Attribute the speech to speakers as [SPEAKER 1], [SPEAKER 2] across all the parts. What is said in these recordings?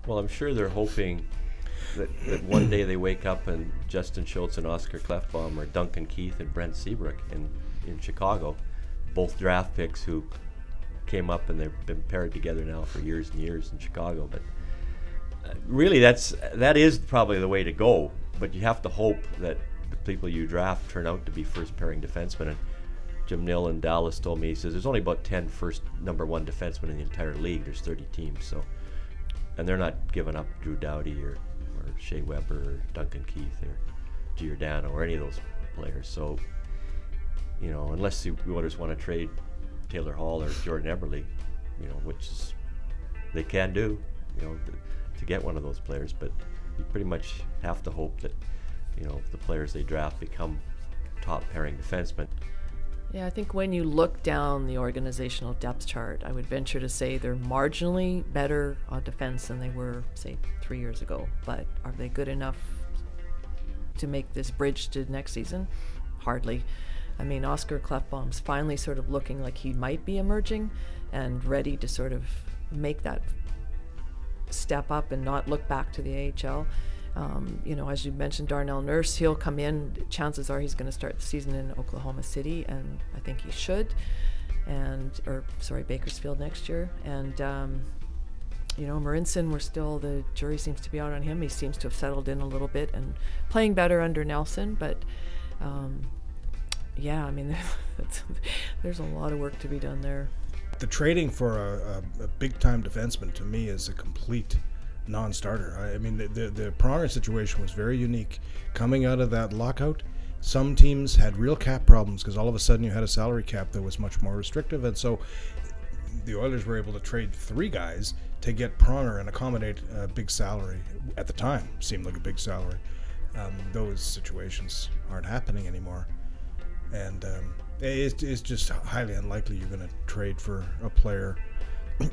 [SPEAKER 1] Well, I'm sure they're hoping that one day they wake up and Justin Schultz and Oscar Klefbom or Duncan Keith and Brent Seabrook in Chicago, both draft picks who came up and they've been paired together now for years and years in Chicago. But really, that is probably the way to go. But you have to hope that the people you draft turn out to be first pairing defensemen. And Jim Nill in Dallas told me, he says there's only about 10 first number one defensemen in the entire league. There's 30 teams, so, and they're not giving up Drew Doughty or Shea Weber or Duncan Keith or Giordano or any of those players. So, you know, unless the Oilers want to trade Taylor Hall or Jordan Eberle, you know, which is they can do, you know, to get one of those players. But you pretty much have to hope that, you know, the players they draft become top pairing defensemen.
[SPEAKER 2] Yeah, I think when you look down the organizational depth chart, I would venture to say they're marginally better on defense than they were, say, 3 years ago. But are they good enough to make this bridge to next season? Hardly. I mean, Oscar Klefbom's finally sort of looking like he might be emerging and ready to sort of make that step up and not look back to the AHL. You know, as you mentioned, Darnell Nurse, he'll come in. Chances are he's going to start the season in Oklahoma City, and I think he should. Bakersfield next year. And you know, Marinson, the jury seems to be out on him. He seems to have settled in a little bit and playing better under Nelson. But yeah, I mean, there's a lot of work to be done there.
[SPEAKER 3] The trading for a big-time defenseman, to me, is a complete non-starter. I mean, the Pronger situation was very unique. Coming out of that lockout, some teams had real cap problems because all of a sudden you had a salary cap that was much more restrictive, and so the Oilers were able to trade 3 guys to get Pronger and accommodate a big salary. At the time, seemed like a big salary. Those situations aren't happening anymore, and it's just highly unlikely you're going to trade for a player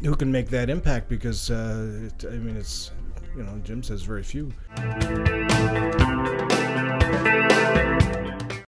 [SPEAKER 3] who can make that impact because, I mean, it's, you know, Jim says very few.